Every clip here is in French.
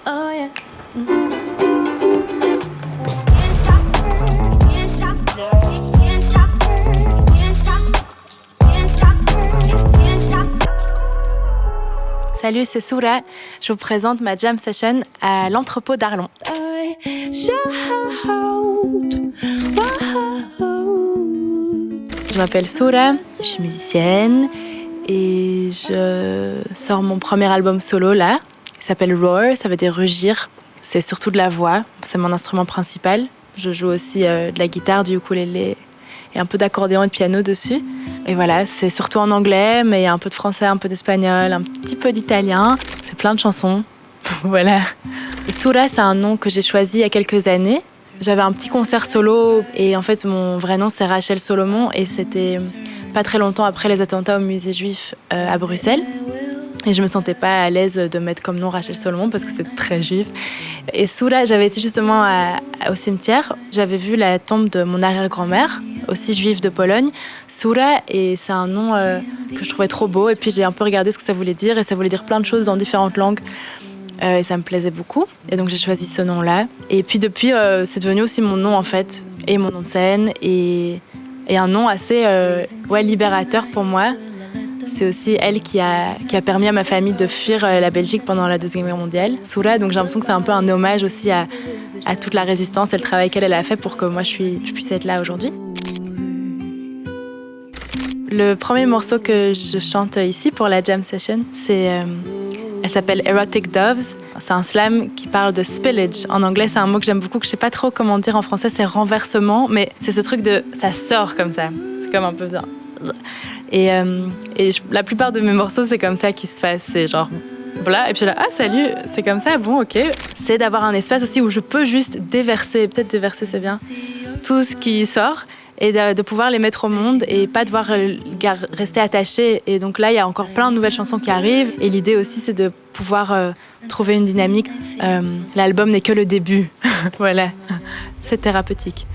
Oh yeah. Salut, c'est Soura. Je vous présente ma jam session à l'entrepôt d'Arlon. Je m'appelle Soura, je suis musicienne et je sors mon premier album solo là. Il s'appelle Roar, ça veut dire rugir. C'est surtout de la voix, c'est mon instrument principal. Je joue aussi de la guitare, du ukulélé et un peu d'accordéon et de piano dessus. Et voilà, c'est surtout en anglais, mais il y a un peu de français, un peu d'espagnol, un petit peu d'italien. C'est plein de chansons. Voilà. Soura, c'est un nom que j'ai choisi il y a quelques années. J'avais un petit concert solo et en fait, mon vrai nom, c'est Rachel Solomon et c'était pas très longtemps après les attentats au musée juif à Bruxelles. Et je me sentais pas à l'aise de mettre comme nom Rachel Solomon parce que c'est très juif. Et Soura, j'avais été justement au cimetière. J'avais vu la tombe de mon arrière-grand-mère, aussi juive de Pologne, Soura, et c'est un nom que je trouvais trop beau. Et puis j'ai un peu regardé ce que ça voulait dire, et ça voulait dire plein de choses dans différentes langues. Et ça me plaisait beaucoup. Et donc j'ai choisi ce nom-là. Et puis depuis, c'est devenu aussi mon nom en fait, et mon nom de scène, et un nom assez libérateur pour moi. C'est aussi elle qui a permis à ma famille de fuir la Belgique pendant la Deuxième Guerre mondiale. Soura, donc j'ai l'impression que c'est un peu un hommage aussi à toute la résistance et le travail qu'elle a fait pour que moi je puisse être là aujourd'hui. Le premier morceau que je chante ici pour la jam session, elle s'appelle Erotic Doves. C'est un slam qui parle de spillage. En anglais, c'est un mot que j'aime beaucoup, que je sais pas trop comment dire en français, c'est renversement, mais c'est ce truc de ça sort comme ça. C'est comme un peu bien. Et la plupart de mes morceaux, c'est comme ça qui se passe. C'est genre, voilà, et puis là, ah salut, c'est comme ça, bon, ok. C'est d'avoir un espace aussi où je peux juste déverser, peut-être déverser c'est bien, tout ce qui sort et de pouvoir les mettre au monde et pas devoir rester attaché. Et donc là, il y a encore plein de nouvelles chansons qui arrivent. Et l'idée aussi, c'est de pouvoir trouver une dynamique. L'album n'est que le début. Voilà, c'est thérapeutique.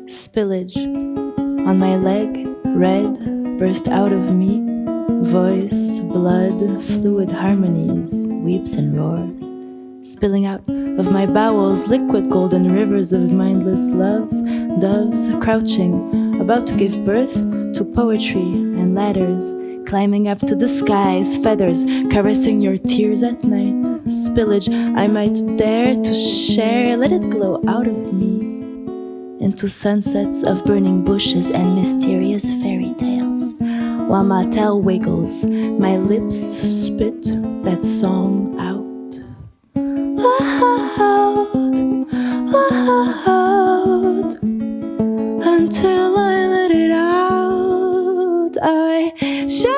Spillage. On my leg, red burst out of me. Voice, blood, fluid harmonies, weeps and roars. Spilling out of my bowels, liquid golden rivers of mindless loves, doves crouching, about to give birth to poetry and ladders, climbing up to the skies, feathers caressing your tears at night. Spillage I might dare to share, let it glow out of me into sunsets of burning bushes and mysterious fairy tales. While my tail wiggles, my lips spit that song out. Out, until I let it out. I shout,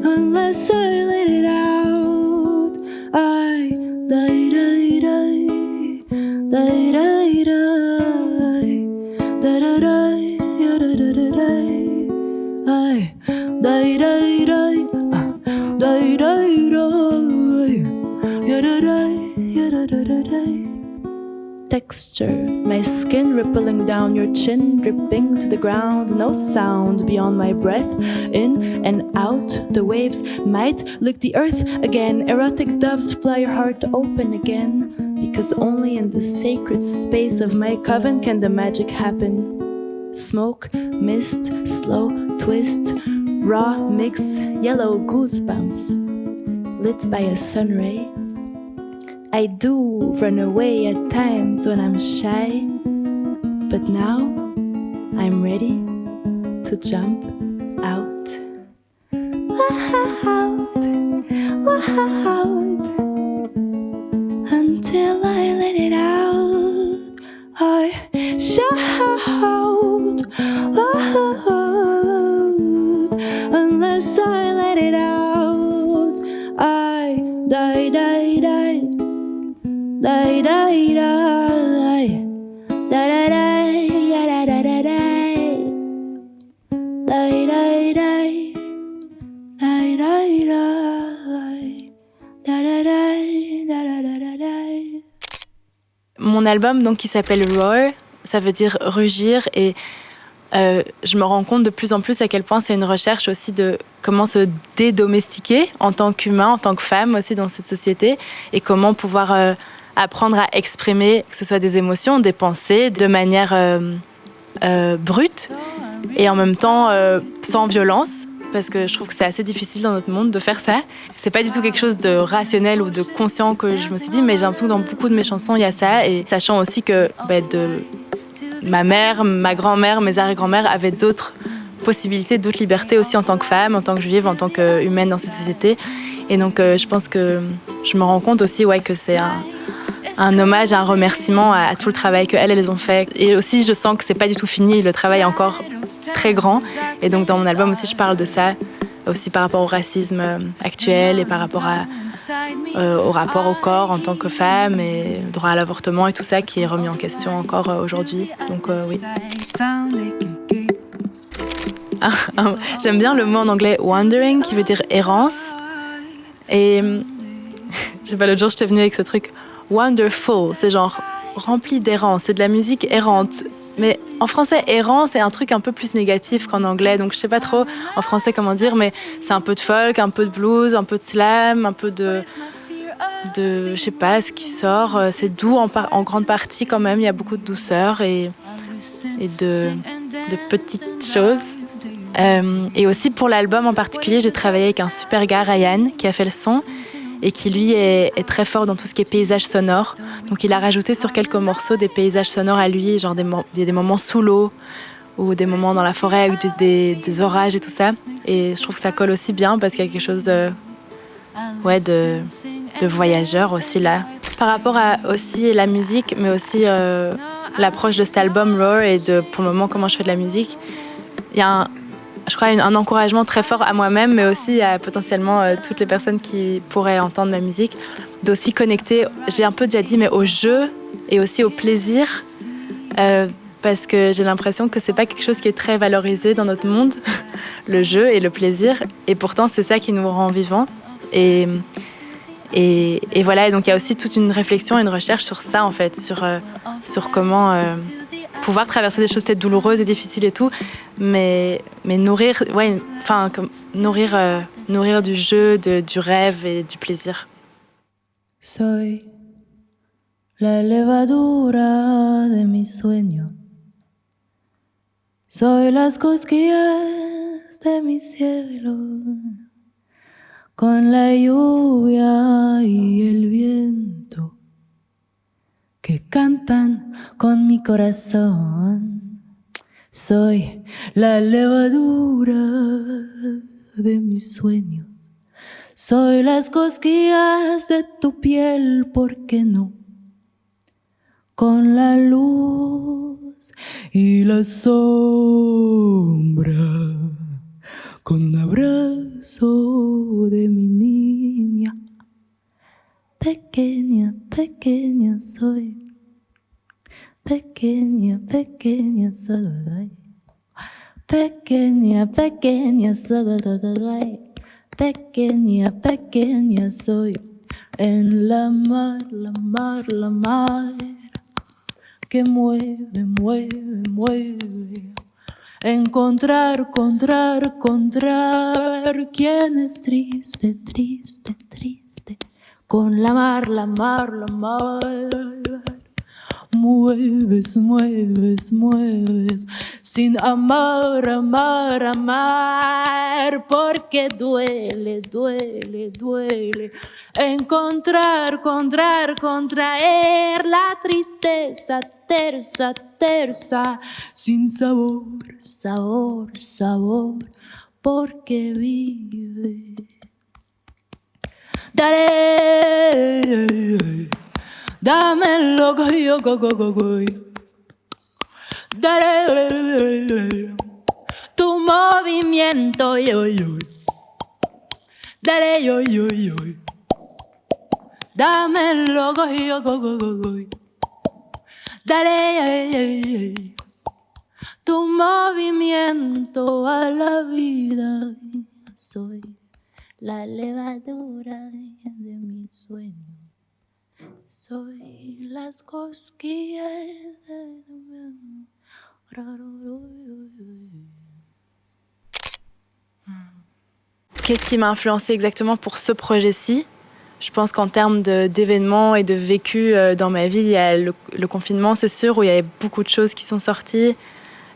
unless I let it out. I die, die, die, die, die, die, da da die, da da da da die. I die, die, die, die, die, die, da da die, da da da die. Texture, my skin rippling down your chin, dripping to the ground, no sound beyond my breath, in and out, the waves might lick the earth again, erotic doves fly your heart open again, because only in the sacred space of my coven can the magic happen. Smoke, mist, slow twist, raw mix, yellow goosebumps, lit by a sun ray. I do run away at times when I'm shy, but now I'm ready to jump out. Out, until I let it out. I shout, unless I let it out. I die, die, die. Die, die, die, Mon album, donc, qui s'appelle Roar, ça veut dire rugir, et je me rends compte de plus en plus à quel point c'est une recherche aussi de comment se dédomestiquer en tant qu'humain, en tant que femme aussi dans cette société, et comment pouvoir apprendre à exprimer, que ce soit des émotions, des pensées, de manière brute, et en même temps sans violence. Parce que je trouve que c'est assez difficile dans notre monde de faire ça. C'est pas du tout quelque chose de rationnel ou de conscient que je me suis dit, mais j'ai l'impression que dans beaucoup de mes chansons, il y a ça. Et sachant aussi que ma mère, ma grand-mère, mes arrière-grand-mères avaient d'autres possibilités, d'autres libertés aussi en tant que femme, en tant que juive, en tant qu'humaine dans cette société. Et donc je pense que je me rends compte aussi que c'est un hommage, un remerciement à tout le travail qu'elles ont fait. Et aussi, je sens que c'est pas du tout fini, le travail est encore très grand. Et donc, dans mon album aussi, je parle de ça, aussi par rapport au racisme actuel et par rapport au rapport au corps en tant que femme et droit à l'avortement et tout ça qui est remis en question encore aujourd'hui. Donc, oui. J'aime bien le mot en anglais wandering, qui veut dire errance. Et je sais pas, l'autre jour, j'étais venue avec ce truc wonderful, c'est genre rempli d'errance, c'est de la musique errante. Mais en français, errant, c'est un truc un peu plus négatif qu'en anglais, donc je sais pas trop en français comment dire, mais c'est un peu de folk, un peu de blues, un peu de slam, un peu de je sais pas, ce qui sort. C'est doux en grande partie quand même, il y a beaucoup de douceur et de petites choses. Et aussi pour l'album en particulier, j'ai travaillé avec un super gars, Ryan, qui a fait le son, et qui lui est très fort dans tout ce qui est paysage sonore. Donc il a rajouté sur quelques morceaux des paysages sonores à lui, genre des moments sous l'eau ou des moments dans la forêt avec des orages et tout ça. Et je trouve que ça colle aussi bien parce qu'il y a quelque chose de voyageur aussi là. Par rapport à aussi la musique, mais aussi l'approche de cet album Roar et pour le moment comment je fais de la musique, il y a je crois un encouragement très fort à moi-même, mais aussi à potentiellement toutes les personnes qui pourraient entendre ma musique, d'aussi connecter, j'ai un peu déjà dit, mais au jeu et aussi au plaisir, parce que j'ai l'impression que c'est pas quelque chose qui est très valorisé dans notre monde, le jeu et le plaisir, et pourtant c'est ça qui nous rend vivants. Et voilà, et donc il y a aussi toute une réflexion et une recherche sur ça en fait, sur comment pouvoir traverser des choses peut-être douloureuses et difficiles et tout, mais nourrir, nourrir du jeu, du rêve et du plaisir. Soy la levadura de mis sueños. Soy las cosquillas de mi cielo. Con la lluvia y el viento que cantan con mi corazón. Soy la levadura de mis sueños. Soy las cosquillas de tu piel, ¿por qué no? Con la luz y la sombra, con un abrazo de mi niña. Pequeña, pequeña soy. Pequeña, pequeña soy. Pequeña, pequeña soy. Pequeña, pequeña soy. En la mar, la mar, la mar, que mueve, mueve, mueve. Encontrar, quién es triste, triste, triste. Con la mar, la mar, la mar. Mueves, mueves, mueves, sin amar, amar, amar, porque duele, duele, duele. Encontrar, contraer la tristeza tersa, tersa, sin sabor, sabor, sabor, porque vive. Dale. Dame lo que yo, dale, tu movimiento, yo, dale, yo, dame lo que yo, dale, tu movimiento a la vida. Soy la levadura de mis sueños. Soy las cosquillas. Qu'est-ce qui m'a influencée exactement pour ce projet-ci ? Je pense qu'en termes d'événements et de vécu dans ma vie, il y a le confinement, c'est sûr, où il y avait beaucoup de choses qui sont sorties.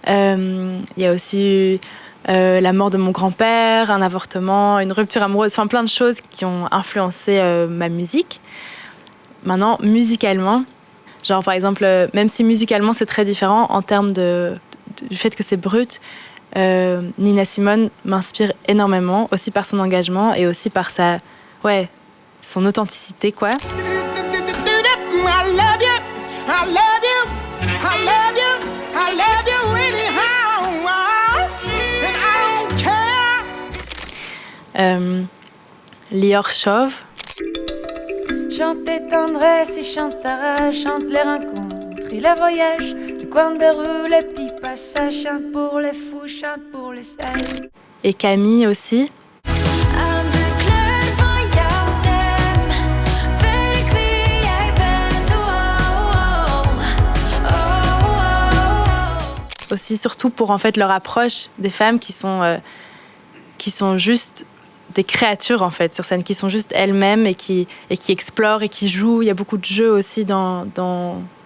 Il y a aussi eu la mort de mon grand-père, un avortement, une rupture amoureuse, enfin plein de choses qui ont influencé ma musique. Maintenant, musicalement, genre par exemple, même si musicalement c'est très différent en termes du fait que c'est brut, Nina Simone m'inspire énormément, aussi par son engagement et aussi par son authenticité, quoi. Lior Chauve. Chante tendresse et chantara, chante les rencontres et les voyages, les coins de rue, les petits passages, chante pour les fous, chante pour les sages. Et Camille aussi. Aussi surtout pour en fait leur approche des femmes qui sont juste des créatures en fait sur scène, qui sont juste elles-mêmes et qui explorent et qui jouent. Il y a beaucoup de jeux aussi dans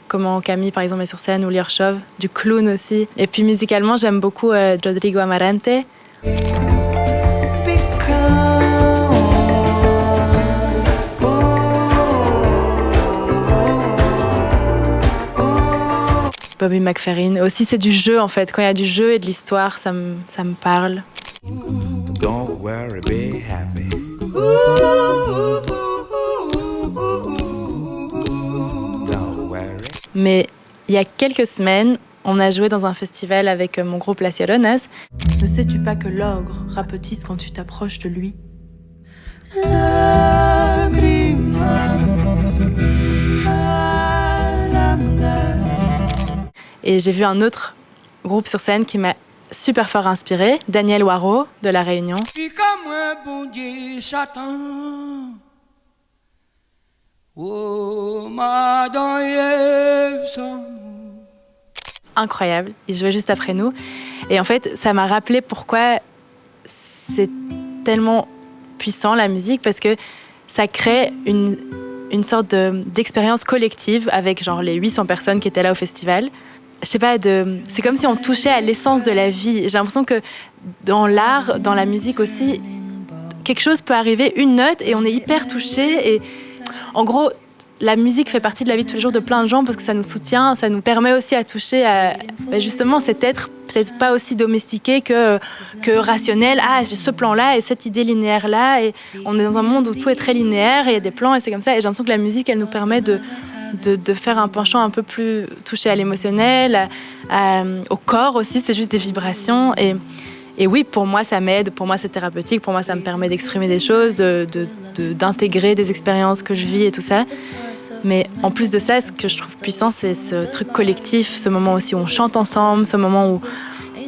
comment Camille par exemple est sur scène, ou Lior Chauve, du clown aussi. Et puis musicalement j'aime beaucoup Rodrigo Amarante. Bobby McFerrin. Aussi, c'est du jeu, en fait. Quand il y a du jeu et de l'histoire, ça me parle. Don't worry, be happy. Don't worry. Mais il y a quelques semaines, on a joué dans un festival avec mon groupe Las Lloronas. Ne sais-tu pas que l'ogre rapetisse quand tu t'approches de lui? Et j'ai vu un autre groupe sur scène qui m'a super fort inspiré, Daniel Waro de La Réunion. Incroyable, il jouait juste après nous. Et en fait, ça m'a rappelé pourquoi c'est tellement puissant la musique, parce que ça crée une sorte d'expérience collective avec genre les 800 personnes qui étaient là au festival. Je sais pas, c'est comme si on touchait à l'essence de la vie. J'ai l'impression que dans l'art, dans la musique aussi, quelque chose peut arriver, une note, et on est hyper touché. Et en gros, la musique fait partie de la vie de tous les jours de plein de gens parce que ça nous soutient, ça nous permet aussi à toucher à justement cet être peut-être pas aussi domestiqué que rationnel. Ah, j'ai ce plan-là et cette idée linéaire-là. Et on est dans un monde où tout est très linéaire et il y a des plans et c'est comme ça. Et j'ai l'impression que la musique, elle nous permet de faire un penchant un peu plus touché à l'émotionnel, au corps aussi, c'est juste des vibrations. Et oui, pour moi, ça m'aide, pour moi, c'est thérapeutique, pour moi, ça me permet d'exprimer des choses, d'intégrer des expériences que je vis et tout ça. Mais en plus de ça, ce que je trouve puissant, c'est ce truc collectif, ce moment aussi où on chante ensemble, ce moment où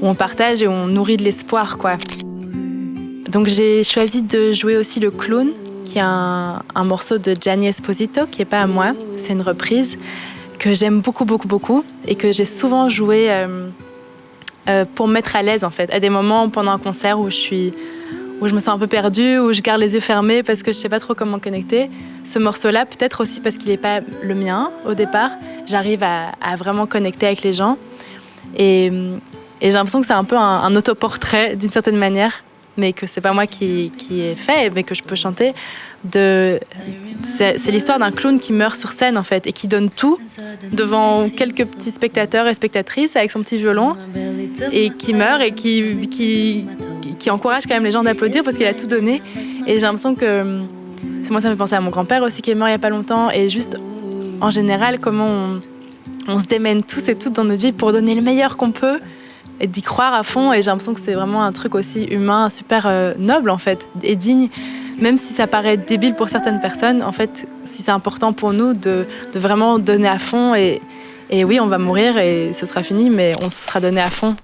on partage et où on nourrit de l'espoir, quoi. Donc j'ai choisi de jouer aussi le clown, qui est un morceau de Gianni Esposito, qui n'est pas à moi, c'est une reprise que j'aime beaucoup, beaucoup, beaucoup et que j'ai souvent joué pour me mettre à l'aise en fait, à des moments pendant un concert où je me sens un peu perdue, où je garde les yeux fermés parce que je ne sais pas trop comment connecter. Ce morceau-là, peut-être aussi parce qu'il n'est pas le mien au départ, j'arrive à vraiment connecter avec les gens et j'ai l'impression que c'est un peu un autoportrait d'une certaine manière, mais que c'est pas moi qui ai fait, mais que je peux chanter. C'est l'histoire d'un clown qui meurt sur scène en fait et qui donne tout devant quelques petits spectateurs et spectatrices avec son petit violon et qui meurt et qui encourage quand même les gens d'applaudir parce qu'il a tout donné. Et j'ai l'impression que moi ça me fait penser à mon grand-père aussi qui est mort il y a pas longtemps et juste en général comment on se démène tous et toutes dans notre vie pour donner le meilleur qu'on peut et d'y croire à fond. Et j'ai l'impression que c'est vraiment un truc aussi humain, super noble en fait, et digne. Même si ça paraît débile pour certaines personnes, en fait, si c'est important pour nous de vraiment donner à fond. Et oui, on va mourir et ce sera fini, mais on se sera donné à fond.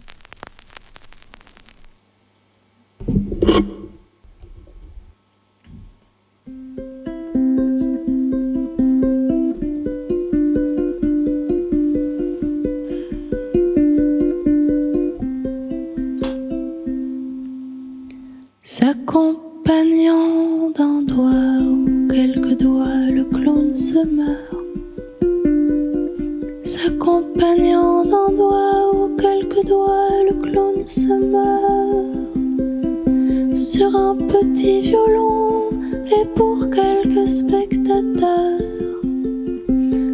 S'accompagnant d'un doigt ou quelques doigts, le clown se meurt. S'accompagnant d'un doigt ou quelques doigts, le clown se meurt. Sur un petit violon et pour quelques spectateurs.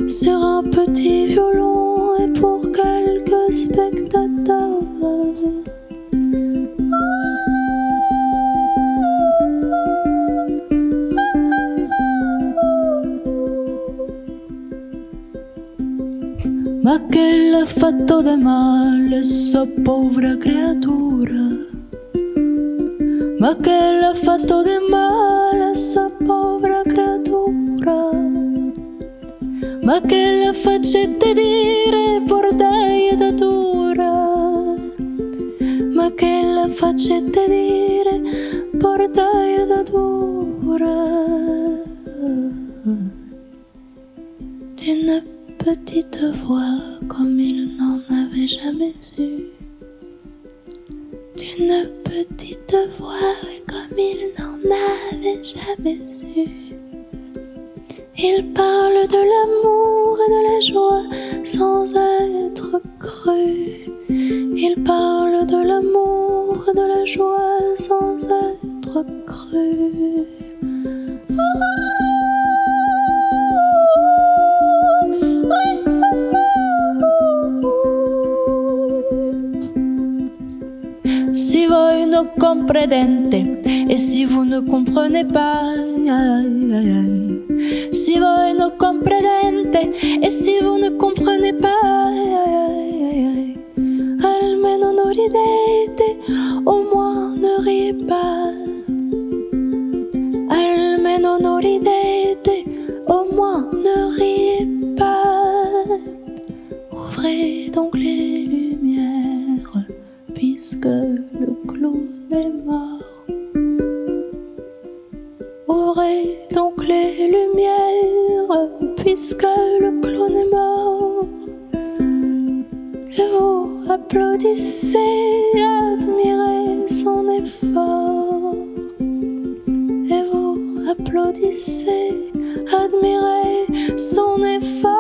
Sur un petit violon et pour quelques spectateurs. Ma che l'ha fatto di male sta povera creatura? Ma che l'ha fatto di male sta povera creatura? Ma che la facete dire portaia dura? Ma che la facete dire portaia dura? D'une petite voix comme il n'en avait jamais eu. D'une petite voix comme il n'en avait jamais eu. Il parle de l'amour et de la joie sans être cru. Il parle de l'amour et de la joie sans être cru. Si voi non comprendete et si vous ne comprenez pas, si voi non comprendete et si vous ne comprenez pas, almeno non ridete, au moins ne riez pas. Almeno non ridete, au moins ne riez pas. Ouvrez donc les lumières, puisque le clown est mort. Ouvrez donc les lumières, puisque le clown est mort. Et vous applaudissez, admirez son effort. Et vous applaudissez, admirez son effort.